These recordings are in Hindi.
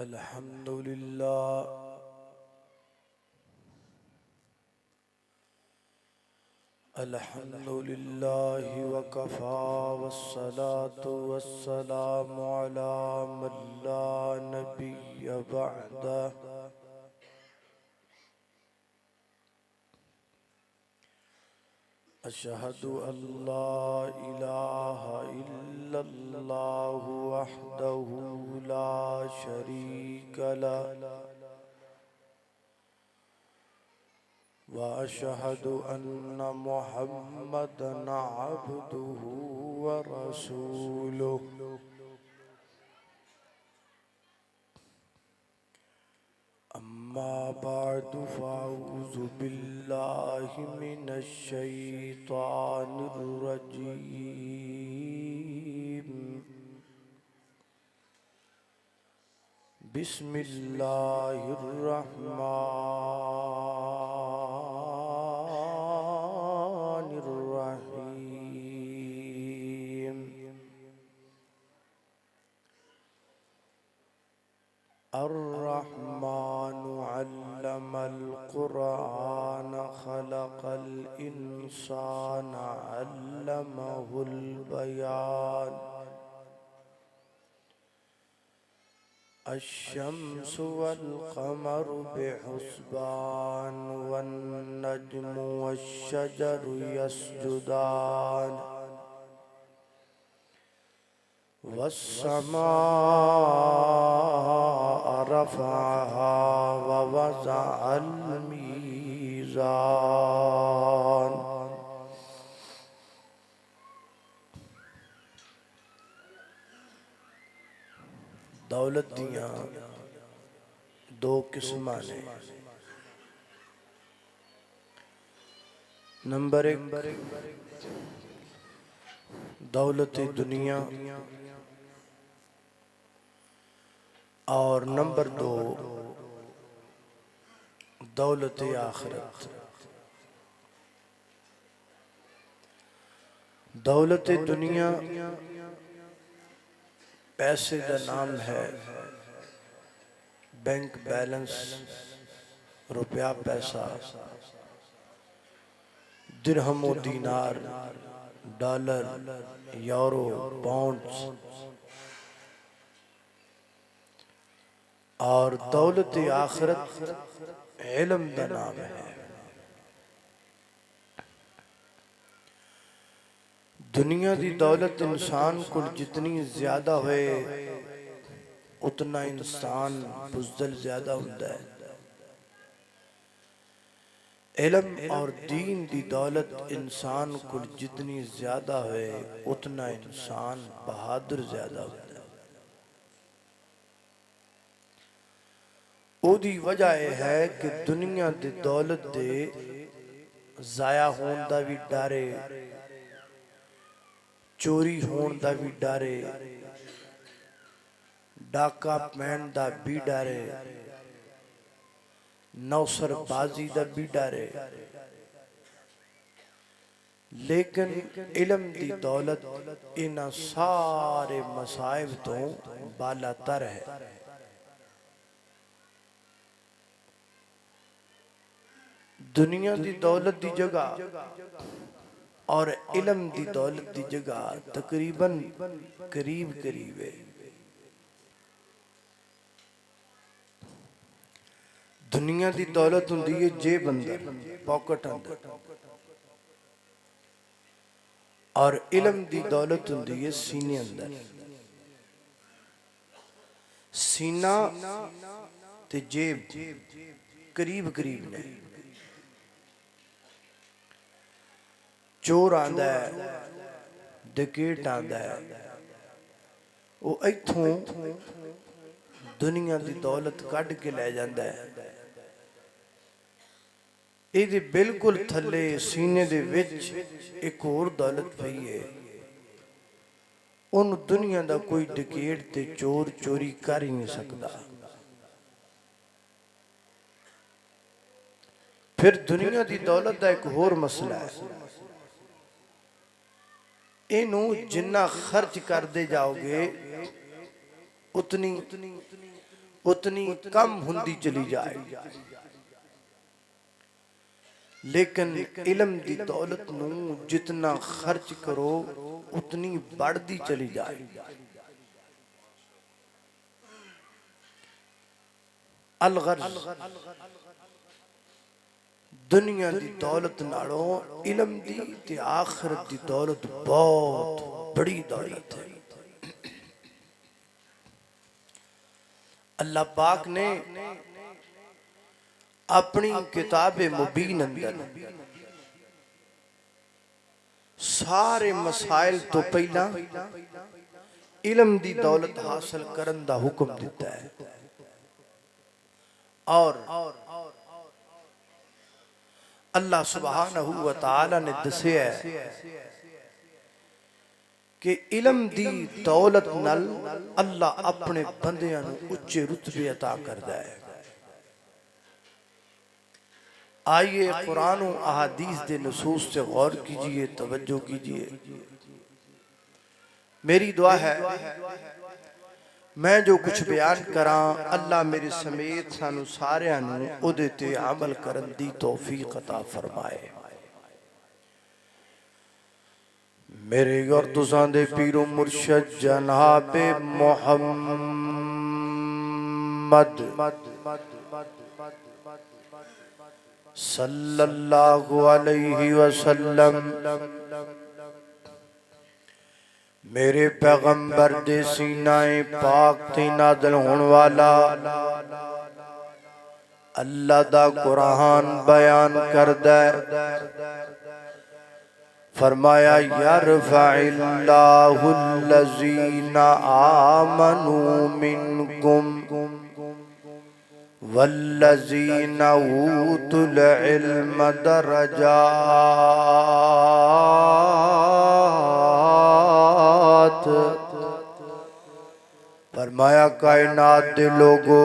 अल्हम्दुलिल्लाह अल्हम्दुलिल्लाहि वकफ़ा वस्सलातु वस्सलामु अला मन ला नबिय्य बअदह। अशहदु अल्ला इलाहा इल्लल्लाहु वहदहु ला शरीक लह व अशहदु अन्न मुहम्मदन अब्दुहु व रसूलुहु। अम्मा बअदु फ़अऊज़ु बिल्लाहि मिनश शैतानिर रजीम। बिस्मिल्लाहिर रहमानिर रहीम। अर्रहमानु अल्लमल क़ुरआन खलक़ल इंसान अल्लमहुल बयान। अश्शम्सु वल क़मरु बिहुस्बान वन नज्मु वश्शजरु यसजुदान वस्समाअ रफ़अहा व वज़अल मीज़ान। दौलत दियां दो किस्मां ने। नंबर एक दौलत दुनिया और नंबर दो दौलत आखिरत। दौलत दुनिया पैसे का नाम है, बैंक बैलेंस, रुपया पैसा, दिरहम दीनार, डॉलर, यूरो, पाउंड्स। और दौलत आखिरत इल्म का नाम है। दुनिया की दौलत इंसान को जितनी ज्यादा होए उतना इंसान बुज़दिल ज्यादा होता है। इल्म और दीन की दौलत इंसान को जितनी ज्यादा होए उतना इंसान बहादुर ज्यादा होता है। ओदी वजह यह है कि दुनिया की दौलत दे जाया होने का भी डर है, चोरी होने का भी डर है, डाका पैन का भी डर है, नौसरबाजी का भी डर है। लेकिन इल्म की दौलत इन्हां सारे मसाइब तो बालातर है। दुनिया की दौलत की जगह और इल्म की दौलत की जगह तकरीबन करीब करीब है। दुनिया की दौलत होंदी है जेब अंदर, पॉकेट अंदर, और इल्म की दौलत होंदी है सीने अंदर। सीना ते जेब करीब करीब ने। चोर आंदा है, डकैत आंदा है, वो इथों दुनिया की दौलत कढ़ के ले जाता है। ये बिल्कुल थले सीने दे विच एक होर दौलत पई है। उन दुनिया का कोई डकैत ते चोर चोरी कर ही नहीं सकता। फिर दुनिया की दौलत का एक होर मसला है, इनू जिन्ना खर्च करते जाओगे उतनी उतनी कम हुंदी चली जाए, लेकिन इलम दी दौलत नू जितना खर्च करो उतनी बढ़ती चली जाए। अलगर्ज दुनिया दी दौलत नालों इलम दी ते आखिरत दी दौलत बहुत बड़ी दौलत है। अल्लाह पाक ने अपनी किताबे मुबीन अंदर सारे मसाइल तो पहला इलम दी दौलत हासिल करन दा हुक्म दिता है। और अल्लाह सुब्हानहू व तआला ने दसिया कि इलम दी दौलत नल अल्लाह अपने बंदियां नू उच्चे रुतबे अता करदा है। आइए कुरान और अहादीस दे नसूस से गौर कीजिए, तवज्जो कीजिए। मेरी दुआ है मैं जो कुछ बयान करा अल्लाह मेरे समेत सानू सारियां नू उहदे ते अमल करन दी तौफीक अता फरमाए। मेरे और तुसां दे पीरो मुर्शद जनाबे मोहम्मद सल्लल्लाहु अलैहि वसल्लम मेरे पैगंबर दे सीनाए पाक ते नाज़िल होने वाला अल्लाह दा कुरान बयान करदा है। फरमाया यरफ़इल्लाहुल्लज़ीना आमनू मिनकुम वल्लज़ीना ऊतुल इल्म दरजात। फरमाया कायनात दे लोगो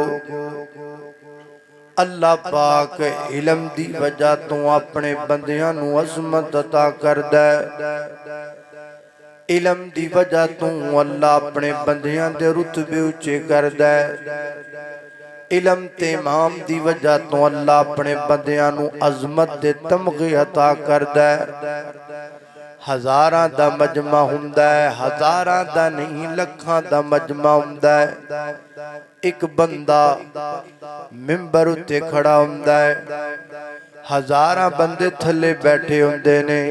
अल्लाह पाक इलम दी वजह तो अपने बंदियां नू अज़मत अता करदा है। इलम दी वजह तो अल्लाह अपने बंदियां दे रुतबे उच्चे करदा है। इलम ते इमाम दी वजह तो अल्लाह अपने बंदियां नू अज़मत दे तमगे अता करदा है। हज़ारां दा मजमा हुंदा है, हज़ारां दा नहीं लखां दा मजमा हुंदा है। एक बंदा मिंबर उत्ते खड़ा हुंदा है, हज़ारां बंदे थल्ले बैठे हुंदे ने।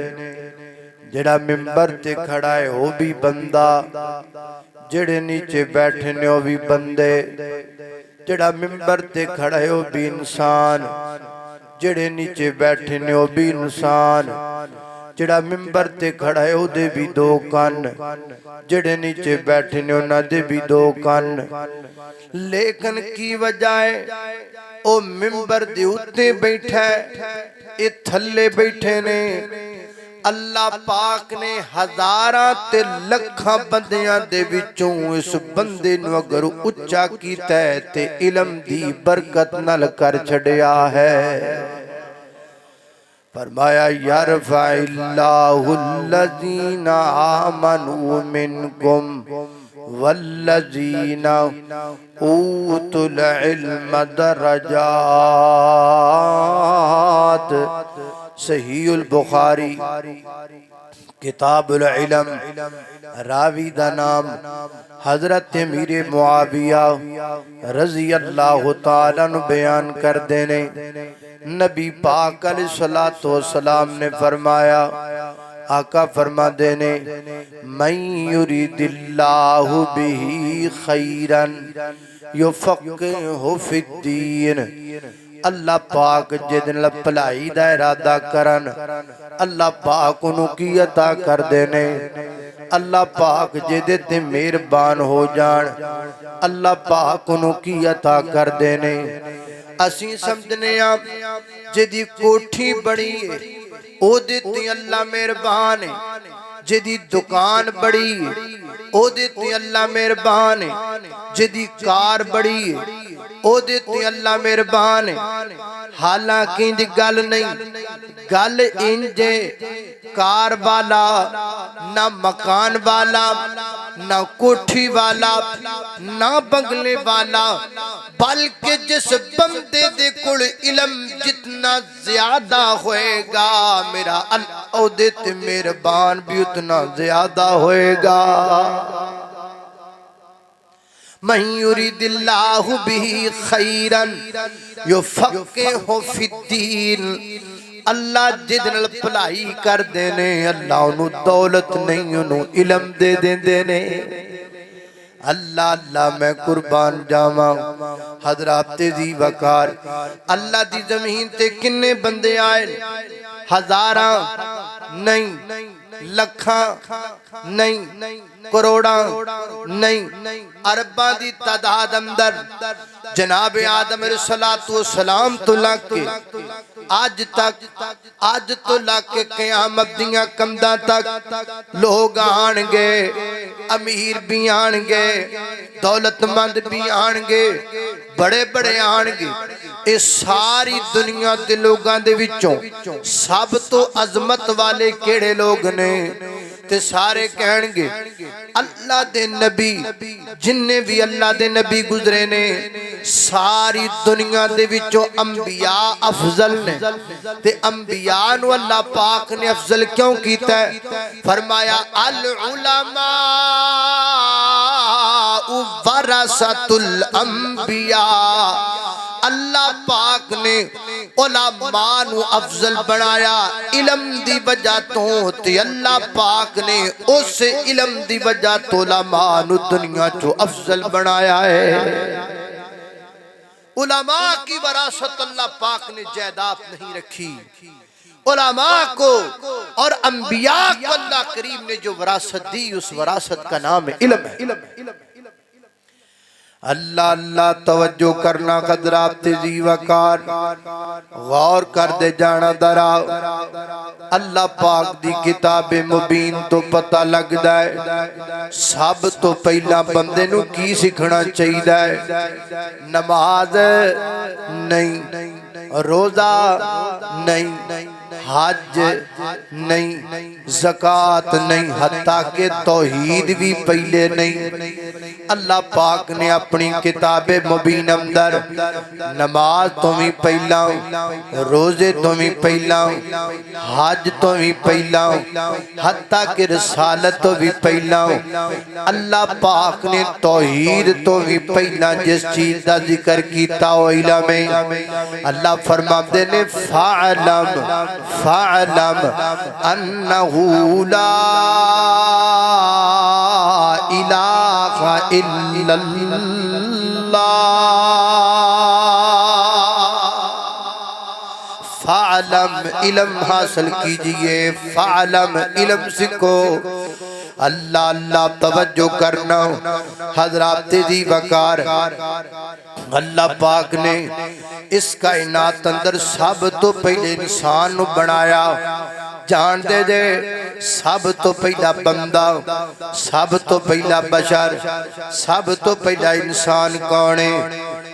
जेड़ा मिंबर ते खड़ा है वो भी बंदा, जेड़े नीचे बैठे ने वो भी बंदे। जेड़ा मिंबर ते खड़ा है वो भी इंसान, जेड़े नीचे बैठे ने वो भी इंसान। जेड़ा मिंबर ते खड़ा है उहदे भी दो कन, जेड़े नीचे बैठे ने उन्हां दे भी दो कन। लेकिन की वजह है ओ मिंबर दे उत्ते बैठा है, ए थल्ले बैठे ने। अल्लाह पाक ने हज़ारां ते लखां बंदियां दे विचों इस बंदे नू अगर उच्चा कीता है ते इलम दी बरकत नाल कर छड़िया है। फरमाया यरफ़इल्लाहुल्लज़ीना आमनू मिनकुम वल्लज़ीना ऊतुल इल्म दरजात। सहीहुल बुखारी किताबुल इल्म, रावी दा नाम हजरत अमीर मुआविया रज़ी अल्लाह तआला नु बयान कर देने। नबी पाक अलैहिस्सलातु वस्सलाम ने फरमाया, आका फरमा देने, मन युरिदिल्लाहु बिही खैरन युफ़क़िहु फ़िद्दीन। अल्लाह पाक जिदन भलाई दा इरादा करन अल्लाह पाक उन्हों की अता कर देने। अल्लाह पाक जिदे ते मेहरबान हो जान अल्लाह पाक उन्हों की अता कर देने। असी समझने जिदी कोठी बड़ी है ओदे ते अल्लाह मेहरबान है, जिदी दुकान बड़ी है ओदे ते अल्लाह मेहरबान है, जिदी कार बड़ी है ओदे ते अल्लाह मेहरबान है। हालांकि दी गल नहीं, गल इंजे कार वाला ना मकान वाला ना कोठी वाला ना बंगले वाला, बल्कि जिस बंदे दे कोल इल्म जितना ज्यादा होएगा मेरा अल्लाह ओदे ते मेहरबान भी उतना ज्यादा होएगा। मन युरिदिल्लाहु बिही खैरन युफक्किहु फिद्दीन। अल्लाह जिहदे नाल भलाई करदे ने अल्लाह उन्हों दौलत नहीं उन्हों इल्म दे देंदे ने। अल्लाह अल्लाह मैं कुर्बान जावा। हजरात दी वकार अल्लाह दी जमीन ते किन्ने बंदे आए, हजारां नहीं, लखां नहीं, करोड़ा नहीं, अरबां दी तादाद अंदर जनाब आदम अलैहिस्सलातु वस्सलाम तो लाके आज तो लाके क़यामत दियां कंधां तक लोग आणगे, अमीर भी आणगे, दौलतमंद भी आणगे, बड़े बड़े आणगे। इस सारी दुनिया दे लोगां दे विचों सब तो अजमत वाले केड़े लोग ने? ते सारे कहणगे अल्लाह दे नबी, जिन्ने भी अल्लाह दे नबी गुजरे ने सारी दुनिया दे विचों अंबिया अफजल ने। ते अंबिया नु अल्लाह पाक ने अफजल क्यों कीता है? फरमाया अल उलमा वरसतुल अंबिया। अल्लाह पाक ने उलमा नु अफजल बनाया इल्म दी वजह तो, ते अल्लाह पाक ने उस इल्म दी वजह तो उलमा नु दुनिया चो अफजल बनाया है। उलमा की वरासत अल्लाह पाक ने जायदाद नहीं रखी, उलमा को और अंबिया को अल्लाह करीम ने जो वरासत दी उस वरासत का नाम है इल्म है। अल्लाह अल्लाह तवज्जो करना हज़रात दी वकार, गौर कर दे जाना दरा। अल्लाह पाक दी किताबे मुबीन तो पता लगदा है सब तो पहला बंदे नू की सीखना चाहिए है। नमाज नहीं, रोजा नहीं, हज नहीं, ज़कात नहीं, हत्ता के तौहीद भी पहले नहीं। अल्लाह पाक ने अपनी किताबे मुबीन अंदर नमाज तो भी पहला, रोजे तो भी पहला, हज तो भी पहला, हत्ता के रसालत तो भी पहला, अल्लाह पाक ने तौहीद तो भी पहला जिस चीज का जिक्र किया वो इल्म है। अल्लाह फरमाते ने फ़अलम फ़अलम अन्नहु ला इलाहा इल्लल्लाह। फ़अलम इल्म हासिल कीजिए, फ़अलम इल्म सीखो। अल्लाह अल्लाह तवज्जो करना हज़रात दी वकार। अल्लाह पाक ने इस कायनात अंदर सब तो पहले इंसान बनाया। जान दे जे सब तो पहला बंदा, सब तो पहला बशर, सब तो पहला इंसान कौन है?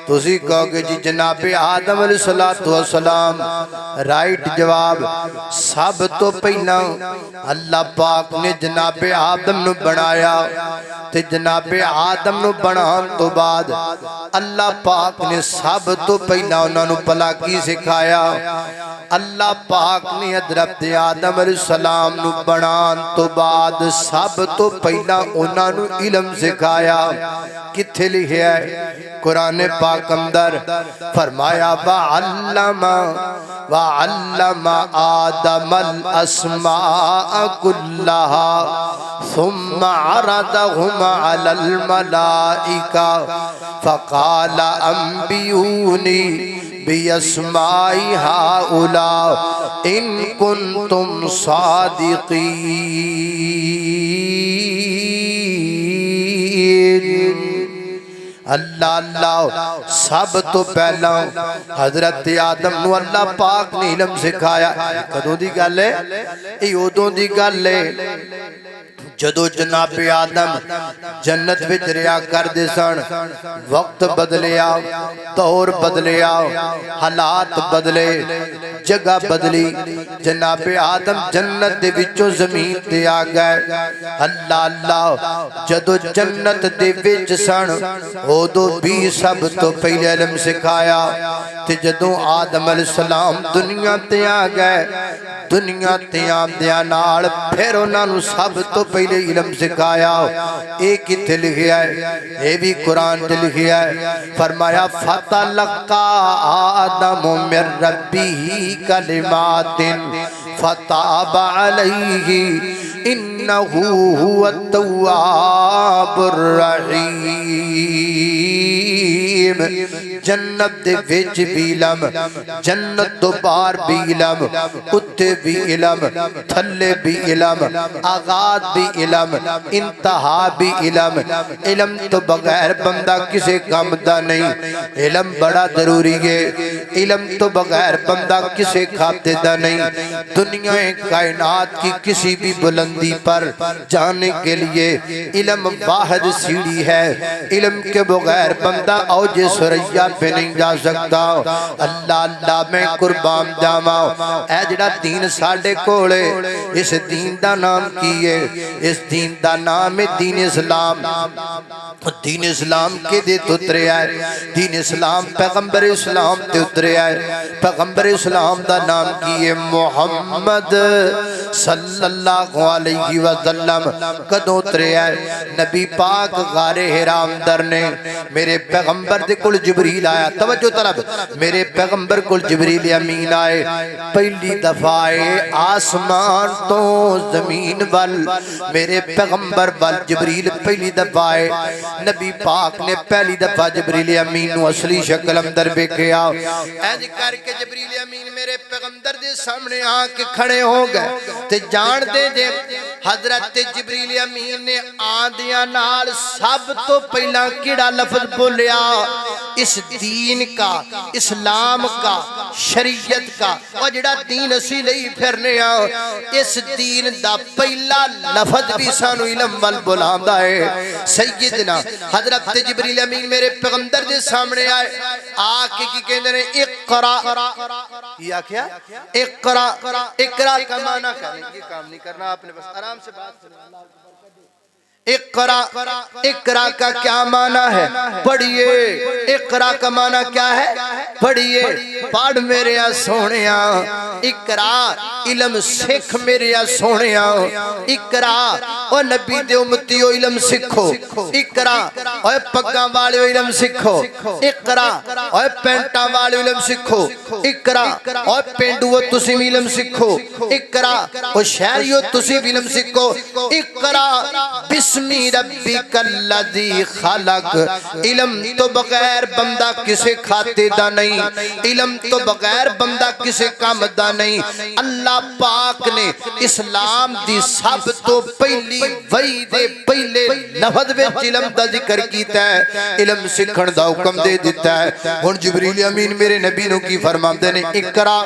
तुसी कहोगे जी जनाबे आदम अलैहिस्सलातु वस्सलाम। राइट जवाब। सब तो पहला अल्लाह पाक ने जनाबे आदम नु बनाया, ते जनाबे आदम नु बनान तो बाद अल्लाह पाक ने सब तो पहला उन्हां नु भला की सिखाया? अल्लाह पाक ने हज़रत आदम अलैहिस्सलाम नु बनान तो बाद सब तो पहला उन्हां नु इल्म सिखाया। किथे लिखिया है? कुरान पाक अंदर फरमाया वअल्लमा आदमल अस्माअ कुल्लहा सुम्मा अरदहुम अलल मलाइका फ़क़ाल अंबिऊनी बिअस्माइ हाउला इन कुन्तुम सादिक़ीन। अल्लाह अल्लाह सब तो पहला हजरत आदम नू अल्लाह पाक ने इल्म सिखाया। कदों दी गल है? ये उदों दी गल है जदों जनाबे आदम जन्नत विच रिया करदे सन, वक्त बदलिया, दौर बदलिया, हालात बदले, जगह बदली। जनाबे आदम जन्नत दे विचों जमीन ते आ गए। अल्लाह अल्लाह जदों जन्नत दे विच सन उदों भी सब तो पहले इल्म सिखाया, ते जदों आदम अलैहिस्सलाम दुनिया ते आ गए, दुनिया ते आंदियां नाल फिर उन्हां नूं सब तो पहले इल्म सिखाया। ये किथे लिखिया है? ये भी कुरान च लिखिया है। फरमाया फतलक्का आदम मिर रब्बिही कलिमातिन फताब अलैहि इन्नहु हुवत तव्वाबुर रहीम। जन्नत दे विच भी इल्म, जन्नत तो बाहर भी इल्म, उत्ते भी इल्म, थल्ले भी इल्म, आगाज भी इल्म, इंतहा भी इल्म। इल्म तो बगैर बंदा किसी काम दा नहीं। इल्म बड़ा जरूरी है। इल्म तो बगैर बंदा किसी खाते दा नहीं। दुनिया कायनात की किसी भी बुलंदी पर जाने के लिए इल्म वाहिद सीढ़ी है। इल्म के बगैर बंदा औजे सुरैया पे नहीं जा सकता। अल्लाह अल्लाह मैं कुर्बान जावा। ऐ जिहड़ा दीन साडे कोल है, इस दीन दा नाम की है? इस दीन दा नाम है दीन इस्लाम। दीन इस्लाम के दे उतरे है। दीन इस्लाम पैगंबर इस्लाम ते उतरे है। पैगंबर इस्लाम दा नाम की है? मुहम्मद सल्लल्लाहु अलैहि वसल्लम। कदों उतरे है? नबी पाक गारे हिरा अंदर ने मेरे पैगंबर दे कोल जिबरील आया। तवज्जो तलब, मेरे पैगंबर कोल जिबरील अमीन आए। पहली दफा आए आसमान तो जमीन वल, मेरे पैगंबर वल जिबरील पहली दफा आए। नबी पाक ने पहली दफा जिबरील अमीन नूं असली शक्ल अंदर वेखिया। इंज करके जिबरील अमीन मेरे पैगंबर दे सामने आके खड़े हो गए। ते जान दे जे हजरत जिबरील अमीन ने आंदियां नाल सब तो पहला किड़ा लफ्ज बोलिया? इस दीन का, इस्लाम का, शरीयत का, और जिहड़ा दीन असी लई फिरने आ, इस दीन दा पहला लफ्ज भी सानू इल्म वल बुलांदा है। सैयदना हजरत जिबरील अमीन मेरे पैगंबर दे सामने आए। आके की कहंदे ने इक़रा। की आख्या? इक़रा। इक़रा का माना करें, ये काम नहीं करना आपने, बस आराम से बात करें। इक़रा, इक़रा का क्या माना है? पढ़िए। इक़रा का माना क्या है? पढ़िए। पढ़ मेरे सोहणिया। इक़रा इल्म सिख मेरे सोहणिया। इक़रा ओ नबी दे उम्मतियो इल्म सिखो। इक़रा ओए पग्गां वालियो इल्म सिखो। इक़रा ओए पेंटां वालियो इल्म सिखो। इक़रा ओए पेंडुओ तुसीं भी इल्म सिखो। इक़रा ओ शहरियो तुसीं भी इल्म सिखो। इक़रा बिस्मी रब्बिकल्लज़ी खलक। इल्म तो बगैर बंदा किसे खाते दा नहीं। इल्म तो बगैर बंदा किसे काम दा नहीं। अल्लाह पाक ने इस्लाम दी सब तो पहली वही दे पहले लफ्ज विच इल्म दा जिक्र कीता है। इल्म सीखण दा हुक्म दे दिता है। हुण जिबरील अमीन मेरे नबी नूं की फरमांदे ने? इक़रा।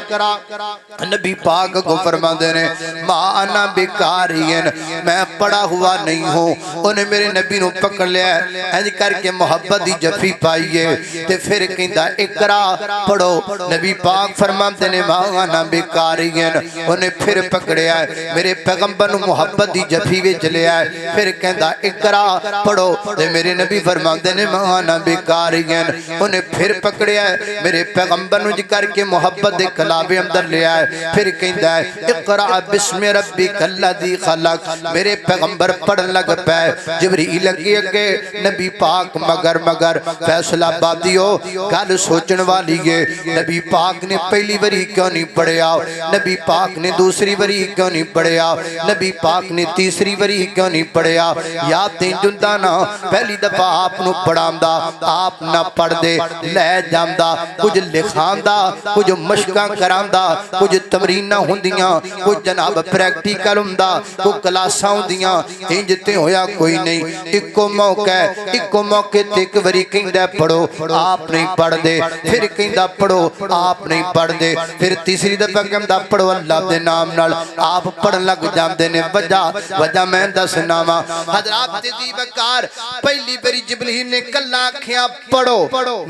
नबी पाक को फरमांदे ने मा अना बिकारियन, मैं पढ़ा हुआ नहीं हूं। उन्हें मेरे नबी नूं पकड़ लिया, इंज करके मोहब्बत दी जफी पाई है ते फिर कहंदा इक़रा पढ़ो। नबी पाक फरमांदे ने मा अना बिकारियन। उन्हें फिर पकड़िया, मेरे पैगंबर नूं मोहब्बत दी जफी विच लिया, फिर कहंदा इक़रा पढ़ो। ते मेरे नबी फरमांदे ने मा अना बिकारियन। उन्हें फिर पकड़िया, मेरे पैगंबर नूं जिक्र के मोहब्बत दे कलावे अंदर लिया, फिर कहंदा इक़रा बिस्मि रब्बिकल्लज़ी खलक। मेरे पैगंबर पढ़न लग पे। जिबरील अगे नबी पाक मगर फैसला बादियो गल सोचण वाली है। नबी पाक ने पहली बारी क्यों नहीं पढ़िया? नबी पाक ने दूसरी बारी क्यों नहीं पढ़िया? नबी पाक ने तीसरी बारी क्यों नहीं पढ़िया? या ते जुंदा ना पहली दफा आप नूं पढ़ांदा, आप ना पढ़दे लै जांदा, कुछ लिखांदा, कुछ मशकां करांदा, कुछ तमरीनां हुंदियां, कुछ जनाब प्रैक्टिकल हुंदा, कुछ क्लासां हुंदियां। इंज ते होया कोई नहीं। इको मौका, इको मौके ते एक बारी कहंदा पढ़ो, आप नहीं पढ़दे, फिर कहंदा पढ़ो, आप नहीं पढ़दे, फिर तीसरी दफा कहंदा पढ़ो अल्लाह दे नाम नाल आप पढ़न लग जांदे ने वजह मैं दसना वा हजरात दी वकार पहली बारी जिबरील ने कल्ला आख्या पढ़ो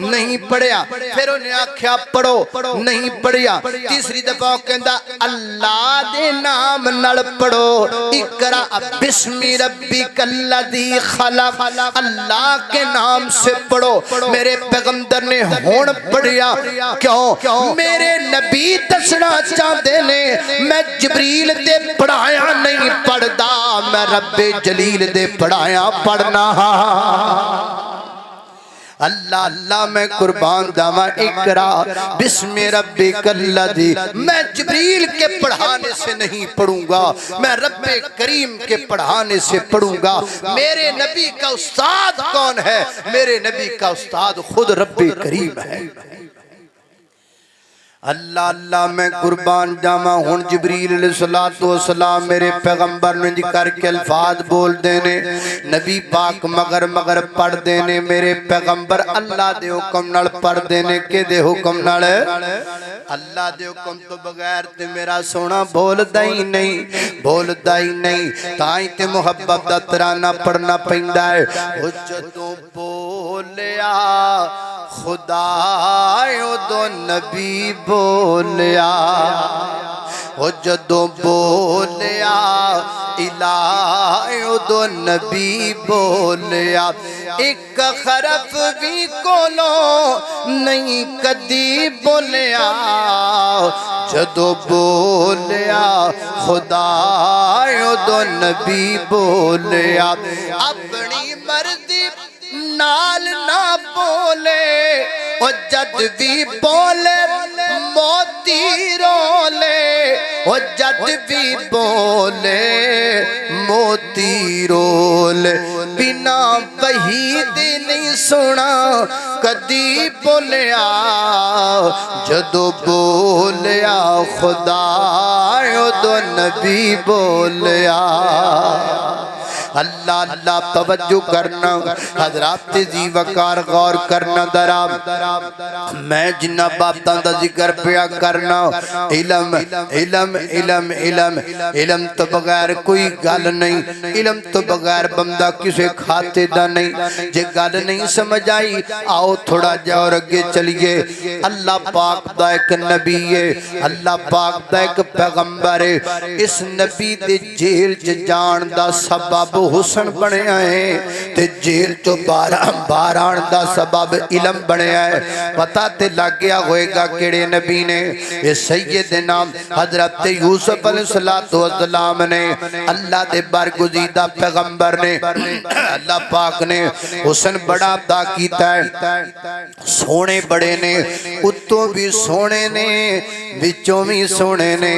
नहीं पढ़िया फिर उन्हें आख्या पढ़ो नहीं पढ़िया तीसरी दफा कहंदा अल्लाह दे नाम नाल पढ़ो इकरा बिस्मि रब्बिकल्लज़ी खलक अल्लाह के नाम से पढ़ो मेरे पैगंबर ने होण पढ़िया क्यों मेरे नबी दसना चाहते ने मैं जिबरील दे पढ़ाया नहीं पढ़दा मैं रब्बे जलील दे पढ़ाया पढ़ना अल्लाह अल्लाह मैं कुर्बान जावा इकरा बिस्मि रब्बिकल्लज़ी मैं जिबरील के पढ़ाने से नहीं पढ़ूंगा मैं रब्बे करीम के पढ़ाने से पढ़ूंगा मेरे नबी का उस्ताद कौन है मेरे नबी का उस्ताद खुद रब्बे करीम है अल्लाह अल्लाह मैं कुर्बान जावा हुण जिबरील अलैहिस्सलातु वस्सलाम मेरे पैगंबर ने जिक्र के अल्फाज बोल देने नबी पाक मगर मगर पढ़ देने मेरे पैगंबर अल्लाह दे हुक्म नाल पढ़ देने के दे हुक्म नाल अल्लाह दे हुक्म तो बगैर ते मेरा सोना बोलदा ही नहीं ताई ते मुहब्बत दा तराना पढ़ना पैंदा है ओ जदों बोलिया खुदा उदो नबी बोलिया ओ जदों बोलिया इलाह उदो नबी बोलिया एक खरफ भी कोलो नहीं कदी बोलिया जदों बोलिया खुदा उदो नबी बोलिया अपनी मर्जी नाल ना बोले ओ जद भी बोले मोती रोले ओ जद भी बोले मोती रोले बिना वही दे नहीं सुना कदी बोलिया जदों बोलिया खुदा उदो नबी बोलिया अल्लाह अल्लाह तवज्जो करना हजरात जी वकार गौर करना दरा मैं जिन्ना बातां दा जिक्र पिया करना इलम इलम इलम इलम इलम तो बगैर कोई गल नहीं इलम तो बगैर बंदा किसी खाते दा नहीं जे गल नहीं समझ आई आओ थोड़ा जा और अगे चलिए अल्लाह पाक दा एक नबी है अल्लाह पाक दा एक पैगंबर है इस नबी दे जेल च जान दा सबब हुसन बनया है ते जेल तो बाहर आने का सबब इलम बनया है पता ते लग गया होएगा केड़े नबी ने ये सैयद नाम हजरत यूसुफ अलैहिस्सलातु वस्सलाम ने अल्लाह दे बरगुज़ीदा पैगंबर ने अल्लाह पाक ने हुसन बड़ा अदा कीता है सोने बड़े ने उत्तों भी सोने ने विचों भी सोने ने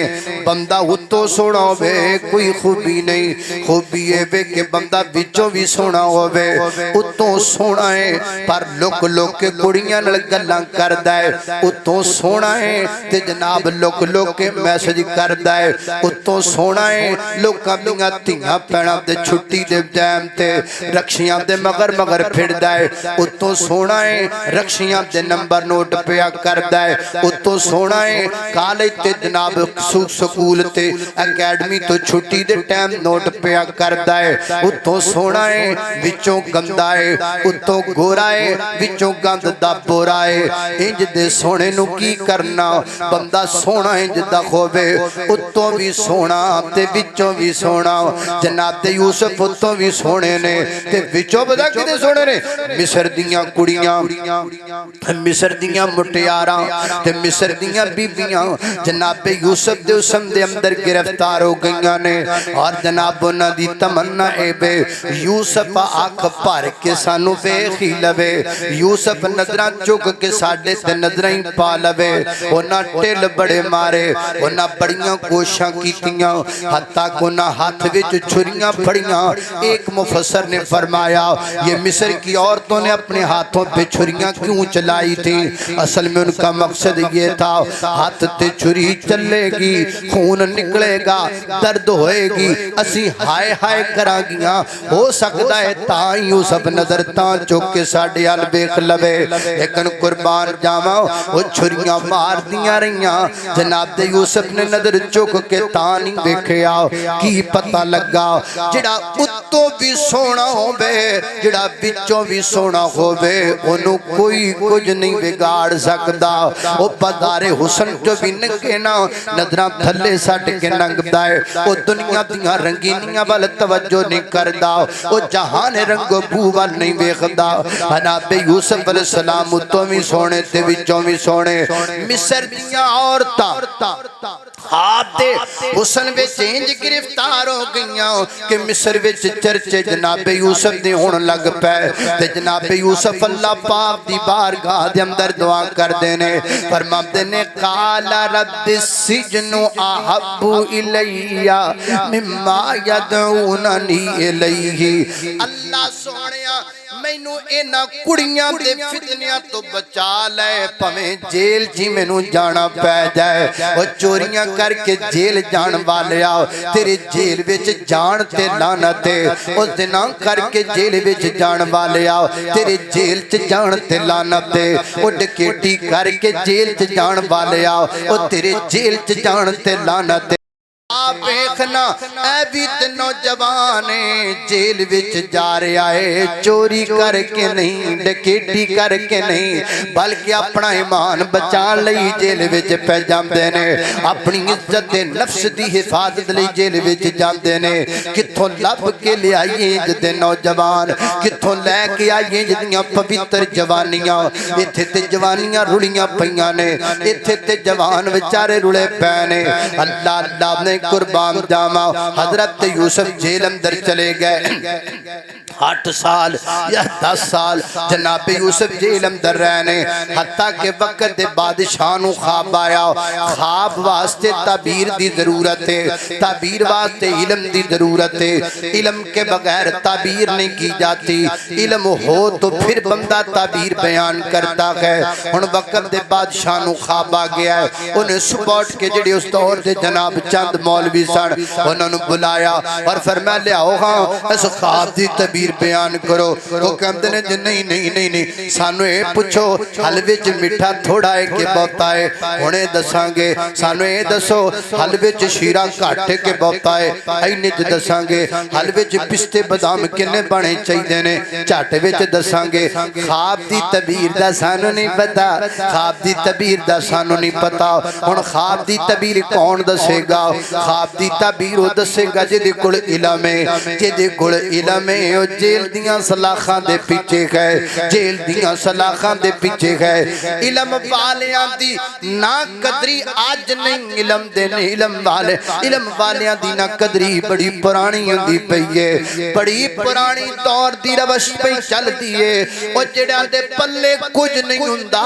बंदा उत्तों सोना होवे कोई खूबी नहीं खूबी है कि बंदा विचों भी सोना होवे उत्तों सोना है पर लुक लुक के कुड़ियां नाल गल्लां करदा है उत्तों सोना है ते जनाब लुक लुक के मैसेज करदा है उत्तों सोना है लोकां दियां धीआं भैणां ते छुट्टी दे टाइम ते रक्षियां दे मगर मगर फिरदा है उत्तों सोना है रक्षियां दे नंबर नोट पिया करदा है उत्तों सोना है कॉलेज ते जनाब स्कूल ते अकेडमी तो छुट्टी दे टाइम नोट पिया करदा है उत्तों सोना है विचों गंदा है उत्तों गोरा है विचों गंद दा बोरा है इंज दे सोने नु की करना बंदा सोना इंज दा होवे उत्तों भी सोना ते विचों भी सोना जनाब ते यूसुफ उत्तों भी सोने ने ते विचों पता किते सोने ने मिस्र दियां कुड़ियां मिस्र दियां मुटियारां ते मिस्र दियां बीबियां जनाब यूसुफ दे हुस्न दे अंदर गिरफ्तार हो गईयां ने और जनाब उन्हां दी तमन्ना ए यूसुफ आंख भर के सानू वेख ही लवे यूसुफ नजरां चुक के साडे ते नजरां ही पा लवे उन्हां ढिल बड़े मारे उन्हां बड़ियां कोशिशां कीतियां हत्ता कोना हाथ विच छुरियां फड़ियां एक मुफस्सर ने फरमाया ये मिस्र की औरतों ने अपने हाथों पे छुरियां क्यों चलाई थी असल में उनका मकसद ये था हाथ ते छुरी चलेगी खून निकलेगा दर्द होएगी असी हाय हाय करा गईयां हो सकदा है तां यूसुफ नजर तां चुक के साडे अल वेख लवे लेकिन कुर्बान जावां ओ छुरियां मार दियां रहियां जनाब यूसुफ ने नजर चुक के तां नहीं वेखिया की पता लगा जिहड़ा उत्तों भी सोना होवे जिहड़ा विचों भी सोना होवे ओनू कोई कुछ नहीं बिगाड़ सकदा ओ बदारे हुसन जो भी नंगे ना नजरां थल्ले सट के नंगदा है ओ दुनिया दियां रंगीनियां वाल तवज्जो नहीं करदा ओ जहान रंगो बू वाल नहीं वेखदा जनाब यूसुफ अलैहि सलाम उत्तों भी सोने ते विचों भी सोने मिस्र दियां औरतां हाथ हुसन विच इंज गिरफ्तार हो गईयां कि मिस्र विच चर्चे जनाब यूसुफ दे होण लग पे ते जनाब यूसुफ अल्लाह पाक दी बारगाह दे अंदर दुआ करदे ने फरमांदे ने काला रब्बि सिजनु अहब्बु इलैया मिम्मा यदऊननी इलैहि अल्लाह सोहणिया मैनू इन्हां कुड़ियां दे फितनियां तो बचा ले भावें जेल जी मैनू जाना पै जाए ओ चोरियां करके जेल जान वालिया तेरे जेल विच जान ते लानत ओ जिना करके जेल विच जान वालिया तेरे जेल च जान ते लानत ओ डकैती करके जेल च जान वालिया ओ तेरे जेल च जान ते लानत आप देखना ऐ भी नौजवान जेल विच जा रहा है चोरी करके नहीं डकैती करके नहीं बल्कि अपना ईमान बचा लई जेल विच पै जांदे ने अपनी इज्जत दे नफ्स दी हिफाजत लई जेल विच जांदे ने कित्थों लब के ले आइए जदे नौजवान कित्थों लैके आइए जदियां पवित्र जवानियां इत्थे ते जवानियां रुलियां पईयां ने इत्थे ते जवान बेचारे रुले पै ने अल्लाह अल्लाह ने कुर्बान जामा हजरत यूसुफ जेल अंदर चले गए 8 साल या 10 साल जनाब यूसुफ जेल अंदर रहने हत्ता के वक्त दे बादशाह नु ख्वाब आया ख्वाब वास्ते ताबीर दी जरूरत है ताबीर वास्ते इल्म दी जरूरत है इल्म के बगैर ताबीर नहीं की जाती इल्म हो तो फिर बंदा ताबीर बयान करता है हुन वक्त दे बादशाह नु ख्वाब आ गया है उन्हें सुबह के जेडे उस दौर दे जनाब चंद मौलवी सन उन्होंने बुलाया और फरमाया लियाओ हां इस ख्वाब दी ताबीर बयान करो वो कहते ने नहीं नहीं नहीं नहीं सानू ये पूछो हलवे च मिठा थोड़ा है कि बहुता है हुणे दसांगे सानू ये दसो हलवे च शीरा घट के बहुता है इन्ने च दसांगे हलवे च पिस्ते बादाम किन्ने पाने चाहिए ने झट विच दसांगे ख्वाब दी तबीर दा सानू नहीं पता ख्वाब दी तबीर दा सानू नहीं पता हुण ख्वाब दी तबीर कौन दसेगा ख्वाब दी तबीर वो दसेगा जिहदे कोल इल्म है जिहदे कोल इल्म है ओ जेल दियां सलाखां दे पीछे गए जेल दियां सलाखां दे पीछे गए इल्म वालियां दी ना कदरी आज नहीं इल्म दे नहीं इल्म वालियां दी ना कदरी बड़ी पुरानी हुंदी पई है बड़ी पुरानी दौर दी रवश पे चलदी है ओ जेड़ा दे पल्ले कुछ नहीं हुंदा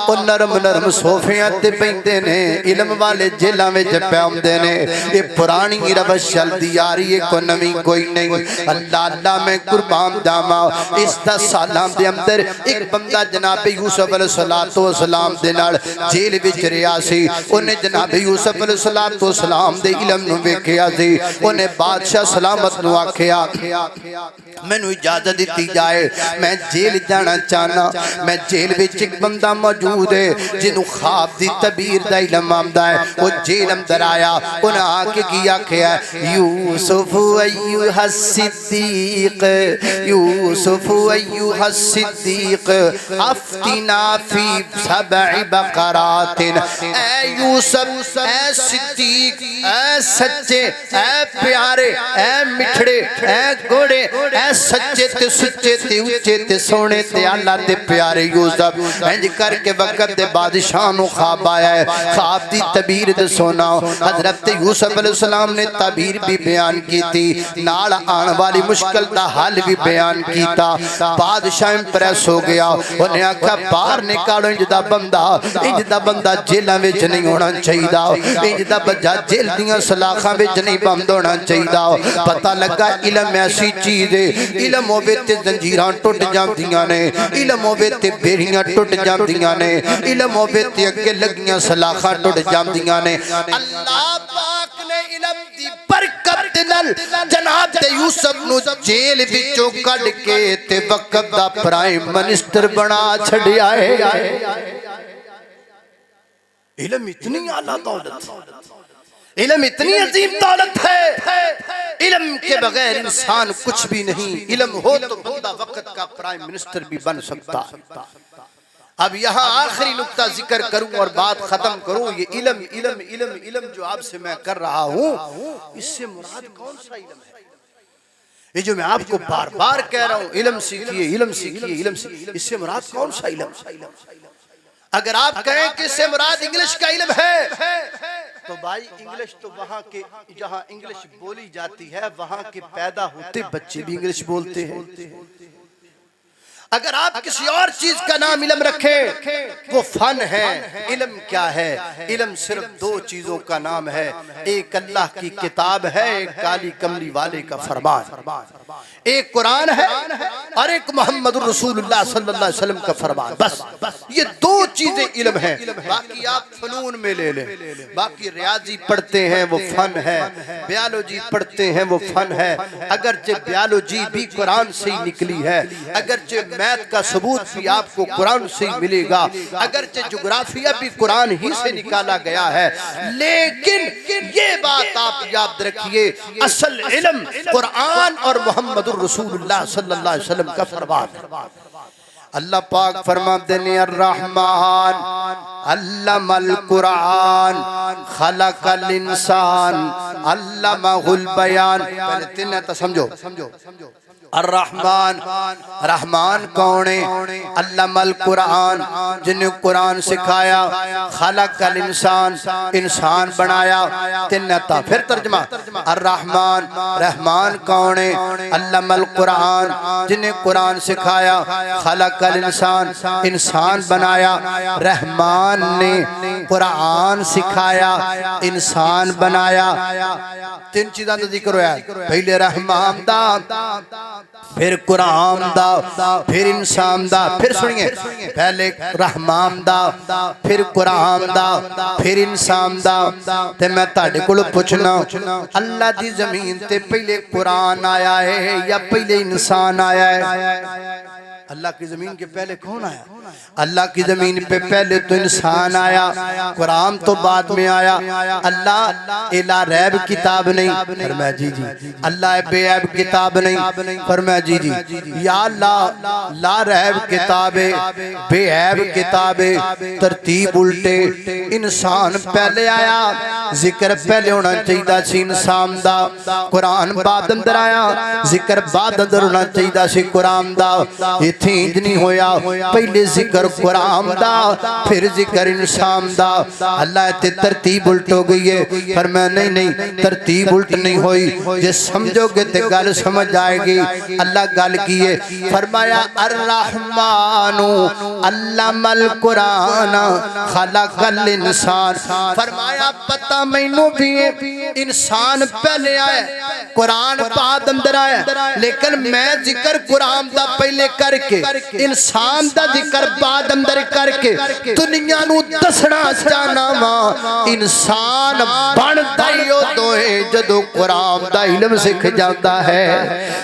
ओ नरम नरम सोफियां ते पैंदे ने इल्म वाले जेलां विच पैंदे ने ये पुरानी रवश चलदी आ रही है कोई नवी कोई नहीं अल्लाह अल्लाह मैं कुर्बान जामा इस 10 सालां दे अंदर एक बंदा जनाब यूसुफ अलैहिस्सलातो वस्सलाम दे नाल जेल विच रहा सी उन्हें जनाब यूसुफ अलैहिस्सलातो वस्सलाम दे इल्म नु वेखिया सी उन्हें बादशाह सलामत नु आखिया मैनू इजाजत दी जाए मैं जेल जाना चाहना मैं जेल विच एक बंदा मौजूद है जिन्हों ख्वाब दी तबीर दा इल्म आंदा है वो जेल अंदर आया उन्हें आके की आखिया यूसुफ अय्युहा सिद्दीक यूसुफ अय्युहा सिद्दीक अफ्तिना फी सब'i बकरातिन ए यूसुफ ए सिद्दीक ए सच्चे ए प्यारे ए मिठड़े ए गोड़े ए सच्चे ते सुच्चे ते ऊंचे ते सोने ते आला ते प्यारे यूसुफ इंज करके वक्त दे बादशाह नु ख्वाब आया है ख्वाब दी तबीर दे सोना हजरत यूसुफ अलैहि सलाम ने तबीर भी बयान की थी नाल आने वाली मुश्किल दा हल भी बयान कीता बादशाह इंप्रेस हो गया उन्हें आखा बाहर निकालो इंज दा बंदा जेलां विच नहीं होना चाहिए इंज दा बच्चा जेल दियां सलाखां विच नहीं बंद होना चाहिए पता लगा इल्म ऐसी चीज है इल्म होवे ते जंजीरां टुट जांदियां ने इल्म होवे ते बेड़ियां टुट जांदियां ने इल्म होवे ते अगे लगियां सलाखां टुट जांदियां ने अल्लाह पाक ने इल्म दी बरकत नाल जनाब ते यूसुफ नु जेल विचों कढ के ते वक्त दा प्राइम मिनिस्टर बना छड़िया है। इल्म इतनी आला दौलत, इल्म इतनी अजीम दौलत है, इल्म के बगैर इंसान कुछ भी नहीं। इल्म हो तो बंदा वक्त का प्राइम मिनिस्टर भी बन सकता है। अब यहाँ आखिरी नुक्ता जिक्र करूं और बात खत्म करूं। ये इल्म इल्म इल्म इल्म जो आपसे मैं कर रहा हूं, इससे मुराद कौन सा इल्म है? ये जो मैं आपको बार बार कह रहा हूं, इल्म सीखिए, इल्म सीखिए, इल्म सीखिए, इससे मुराद कौन सा इल्म? अगर आप कहें कि इससे मुराद इंग्लिश का इल्म है, तो भाई इंग्लिश तो वहां के जहां इंग्लिश बोली जाती है वहां के पैदा होते बच्चे भी इंग्लिश बोलते हैं। अगर आप किसी और चीज का नाम इल्म रखें, वो फन है। इल्म क्या है? इल्म सिर्फ दो चीजों का नाम है, एक अल्लाह की किताब है, एक काली कमली वाले का फरमान, एक कुरान है और एक मोहम्मद रसूलुल्लाह सल्लल्लाहु अलैहि वसल्लम का फरमान। बस ये दो चीजें इल्म है। बाकी आप फनून में ले लें, बाकी रियाजी पढ़ते हैं वो फन है, बायोलॉजी पढ़ते हैं वो फन है। अगरचे बायोलॉजी भी कुरान से ही निकली है, अगरचे मैथ का सबूत भी आपको कुरान से ही मिलेगा, अगरचे ज्योग्राफिया भी कुरान ही से निकाला गया है। लेकिन ये बात आप याद रखिए, असल इल्म कुरान और मोहम्मद रसूलुल्लाह सल्लल्लाहु अलैहि वसल्लम का फरमान। अल्लाह पाक फरमाते हैं अर्रहमान अल्लमल कुरान खलकल इंसान अल्लमहुल बयान। पहले तीन तो समझो। अर्रहमान, रहमान कौन है? अल्लमल कुरान, जिन्हें कुरान सिखाया। खलकल इंसान, इंसान बनाया। तिन्नता फिर तर्जमा अर्रहमान, रहमान कौन है? अल्लमल कुरान, जिन्हें कुरान सिखाया। खलकल इंसान, इंसान बनाया। रहमान ने कुरान सिखाया, इंसान बनाया। तीन चीज़ां का जिक्र होया, पहले रहमान दा, फिर कुरान दा, फिर इंसान दा। फिर सुनिए, पहले रहमान दा, फिर कुरान दा, फिर इंसान दा। ते मैं ताड़े कोल पुछना, अल्लाह दी जमीन ते पहले कुरान आया है या पहले इंसान आया है? अल्लाह की जमीन के पहले कौन आया? अल्लाह की जमीन पे पहले तो इंसान आया, कुरान तो बाद में आया। अल्लाह इला रैब किताब नहीं, फरमाया जी जी। अल्लाह बेऐब किताब नहीं, फरमाया जी जी। या अल्लाह ला रैब किताबे, बेऐब किताबे, तरतीब उल्टे। इंसान पहले आया, जिक्र पहले होना चाहिए सी इंसान दा, कुरान बाद अंदर आया, जिक्र बाद अंदर होना चाहिए सी कुरान दा। इत्थे इंज नहीं होया, पहले जिक्र कुरान दा, फिर जिक्र इंसान दा। अल्लाह ते तरतीब उल्ट हो गई है। फरमाया नहीं नहीं, तरतीब उल्ट नहीं हुई, जे समझोगे ते गल समझ आएगी। अल्लाह गल की है, फरमाया अर्रहमानु अल्लमल कुरान खलकल इंसान। फरमाया पता मैनू भी है, इंसान पहले आया, कुरान बाद अंदर आया, लेकिन मैं जिक्र कुरान दा पहले करके इंसान दा जिक्र बाद अंदर करके दुनिया नू दसना चाहना वा। इंसान बनदा ही उदों है जदों कुरान दा इल्म सीख जाता है।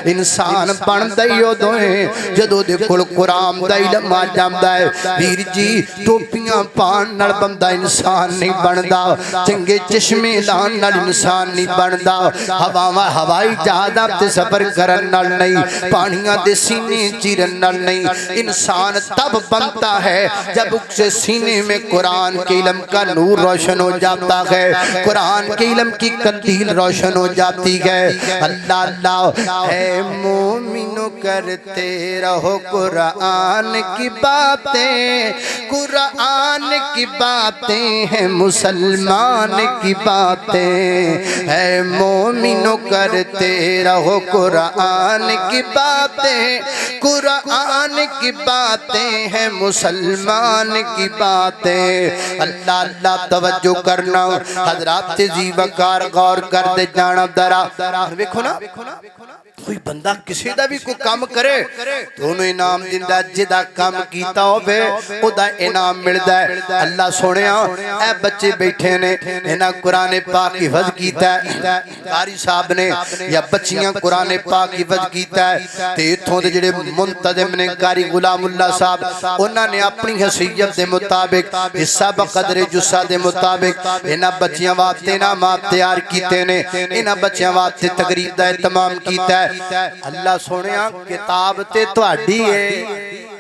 इंसान बनदा ही उदों है जदों दे कोल कुरान दा इल्म आ जांदा है। वीर जी टोपियां पाण नाल बंदा इंसान नहीं बनदा, चंगे चश्मे लाण नाल इंसान नहीं बनदा, हवावां हवाई जहाज़ां ते सफर करन नाल नहीं, पानियां दे सीने चीरन नाल नहीं। इंसान तब बनता है जब उसके सीने में कुरान के इल्म का नूर रोशन हो जाता है, कुरान के इल्म की कंदील रोशन हो जाती है। अल्लाह अल्लाह है मोमिनो करते रहो कुरान की बातें, कुरान की बातें हैं मुसलमान की बातें। है मोमिनो करते रहो कुरान की बातें, कुरान की बातें हैं मुसलमान की बातें। अल्लाह अल्लाह तवज्जो करना, हजरात जी वकार गौर कर दे जाना। दरा देखो ना, कोई बंदा किसी दा भी कोई काम करे तो उन्हें इनाम दिंदा, जिदा काम कीता होवे ओदा इनाम मिलदा है। अल्लाह सोनिया ए बच्चे बैठे ने इन्हां कुरान पाक हिफज कीता है, कारी साहब ने या बच्चियां कुरान पाक हिफज कीता है ते इत्थों दे जेड़े मुंतजिम ने कारी गुलामुल्लाह साहब उन्हां ने अपनी हैसियत दे मुताबिक हिस्सा बकदरे जुस्सा दे मुताबिक इन्हां बच्चियां वास्ते इनाम तैयार कीते ने, इन्हां बच्चियां वास्ते तकरीब दा इत्माम कीता है। अल्लाह सोनिया किताब ते तुहाडी है,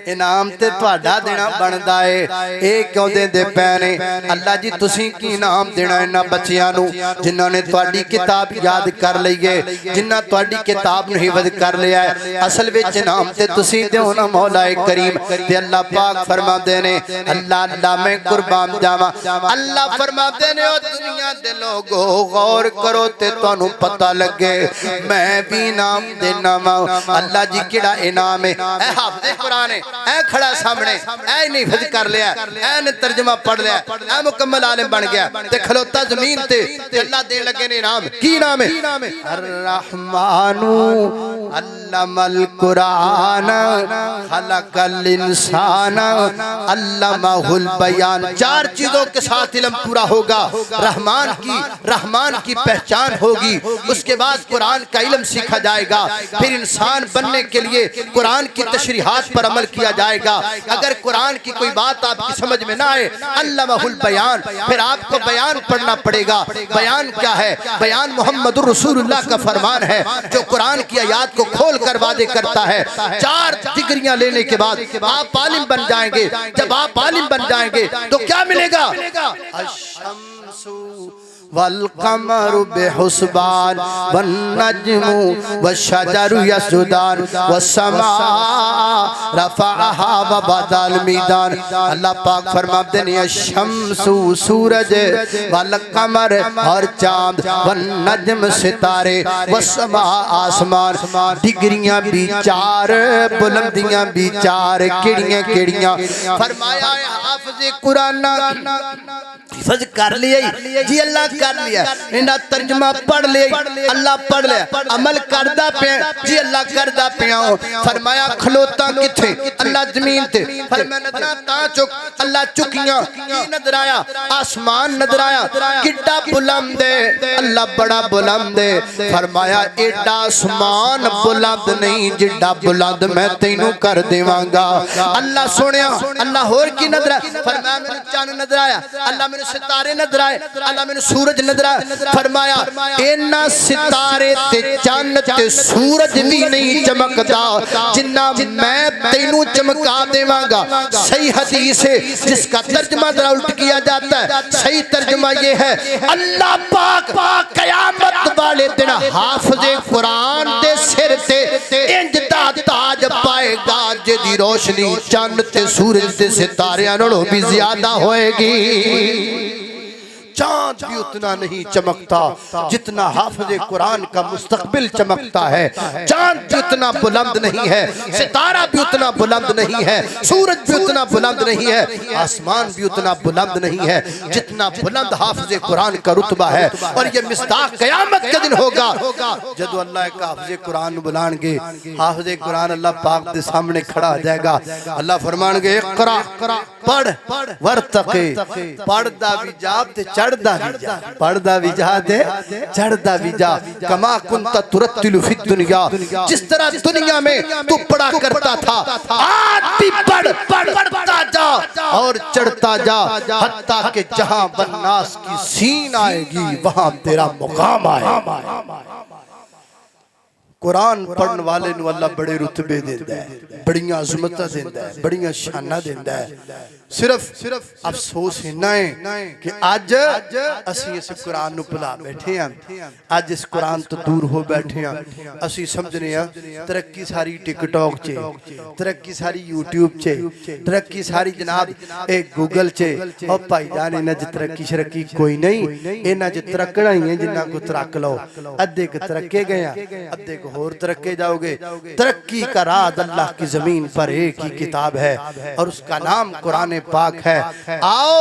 इनाम ते तुहाडा देना बनदा है, ए क्यों देंदे पै ने? अल्लाह जी तुसीं की इनाम देना इन्हां बच्चियां नूं जिन्हां ने तुहाडी किताब याद कर लई है, जिन्हां तुहाडी किताब नूं हिफज कर लिया है। असल विच इनाम ते तुसीं देओ ना मौलाए करीम। ते अल्लाह पाक फरमांदे ने, अल्लाह अल्लाह मैं कुर्बान जावां, अल्लाह फरमांदे ने ओ दुनिया दे लोगो गौर करो ते तुहानूं पता लगे मैं भी इनाम देना वा। अल्लाह जी केड़ा इनाम है? ए हाफिज़ कुरान है, ऐ खड़ा सामने, ऐ नहीं हिफज कर लिया, ऐ ने तर्जमा पढ़ लिया, ऐ मुकम्मल आलिम बन गया ते खलोता जमीन ते अल्लाह देन लगे ने इनाम। की नाम है? अर्रहमानु अल्लमल कुरान खलकल इंसान अल्लमहुल बयान। चार चीजों के साथ इल्म पूरा होगा। रहमान की पहचान होगी, उसके बाद कुरान का इल्म सीखा जाएगा, फिर इंसान बनने के लिए कुरान की तशरीहात पर अमल किया जाएगा। अगर कुरान की कोई बात आपकी समझ में ना आए, अल्लाहुल बयान, फिर आपको बयान पढ़ना पड़ेगा। बयान क्या है? बयान मोहम्मदुर रसूलुल्लाह का फरमान है जो कुरान की आयत को खोल कर वादे करता है। 4 डिग्रियां लेने के बाद आप आलिम बन जाएंगे। जब आप आलिम बन जाएंगे तो क्या मिलेगा? अश-शम्सु वल कमरु बेहुस्बान वन नज्मु वशजरु यसजुदान वस्समा रफअहा व बदल मीदान। अल्लाह पाक फरमाते हैं शम्सु सूरज वल कमर और चांद वन नज्म सितारे वस्समा आसमान। डिग्रियां भी 4, बुलंदियां भी 4, केड़ियां केड़ियां? फरमाया है हाफिज़ कुरान हिफज कर लिया जी, अल्लाह कर लिया, इन्हां तर्जमा पढ़ लिया, अल्लाह पढ़ लिया, अमल करदा पिया जी, अल्लाह करदा पिया। फरमाया खलोता किथे? अल्लाह जमीन ते। फरमाया नजरा ता चुक, अल्लाह चुकियां, की नजर आया? आसमान नजर आया, किड्डा बुलंद है, अल्लाह बड़ा बुलंद है। फरमाया एडा आसमान बुलंद नहीं जिड्डा बुलंद मैं तैनू कर देवांगा। अल्लाह सुनिया, अल्लाह होर की नजर आया? फरमाया मैनू चन्न नजर आया, अल्लाह मैनू सितारे नजर आए, अल्लाह मैनू सूरज नजर आया। फरमाया इन्ना सितारे ते चन्न ते सूरज भी नहीं चमकदा जिन्ना मैं तैनू चमका देवांगा। सही हदीस है जिसका तर्जुमा जरा उल्ट किया जाता है। सही तर्जुमा ये है अल्लाह पाक कयामत वाले दिन हाफिज़े कुरान दे सिर ते इंज दा ताज पाएगा जिहदी रोशनी चन्न ते सूरज ते सितारियां नालों भी ज्यादा होएगी। चांद भी उतना नहीं चमकता जितना हाफिज़े कुरान का मुस्तकबिल चमकता है। चांद भी उतना बुलंद नहीं है, सितारा भी उतना बुलंद नहीं है, सूरज भी उतना बुलंद नहीं है, आसमान भी उतना बुलंद नहीं है जितना बुलंद हाफिज़े कुरान का रुतबा है। और ये मिस्ताक क़यामत के दिन होगा जब अल्लाह का हाफिज़े कुरान बुलाएंगे। हाफिज़े कुरान अल्लाह पाक के सामने खड़ा हो जाएगा। अल्लाह फरमाएंगे इक़रा, पढ़ वर्तक़ी, पढ़दा भी जा ते चढ़दा भी जा, पढ़दा भी जा ते चढ़दा भी जा। कमा कुंता तुरत्तिलु फिद दुनिया, जिस तरह दुनिया में तू पढ़ा करता था आज भी पढ़ता जा और चढ़ता जा, हत्ता के जहां बन्नास की सीन आएगी वहां तेरा मुकाम आएगा। कुरान पढ़ने वाले नूं अल्लाह बड़े रुतबे देंदा है, बड़ियां अज़मतां देंदा है, बड़ियां शानां देंदा है। सिर्फ अफसोस इन्ना है कि अज असीं इस कुरान नूं भुला बैठे हां, अज इस कुरान तो दूर हो बैठे हां। असीं समझने आ तरक्की सारी टिकटॉक च, तरक्की सारी यूट्यूब च, तरक्की सारी जनाब ए गूगल च। ओ भाईजान इन्हां च तरक्की शरक्की कोई नहीं, इन्हां च तरक्कना ही है जिन्ना को तरक्क लो। अद्धे क तरक्के गए अद्धे को होर तरक्के जाओगे। तरक्की का राज अल्लाह की जमीन पर एक ही किताब है और उसका नाम कुरान पाक है। आओ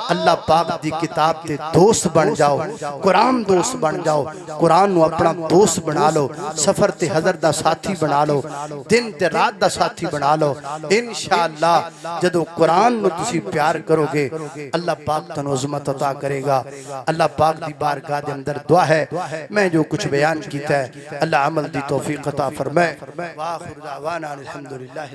अल्लाह पाक दी किताब दे दोस्त बन जाओ, कुरान दोस्त बन जाओ, कुरान नू अपना दोस्त बना लो, सफर ते हजर दा साथी बना लो, दिन ते रात दा साथी बना लो। इंशाअल्लाह जदों कुरान नू तुसी प्यार करोगे अल्लाह पाक तन्नू अज़मत अता करेगा। अल्लाह पाक दी बारगाह दे अंदर दुआ है, मैं जो कुछ बयान कीता है अल्लाह अमल दी तौफीक अता फरमाए। वा आखिर दावाना अल्हम्दुलिल्लाह।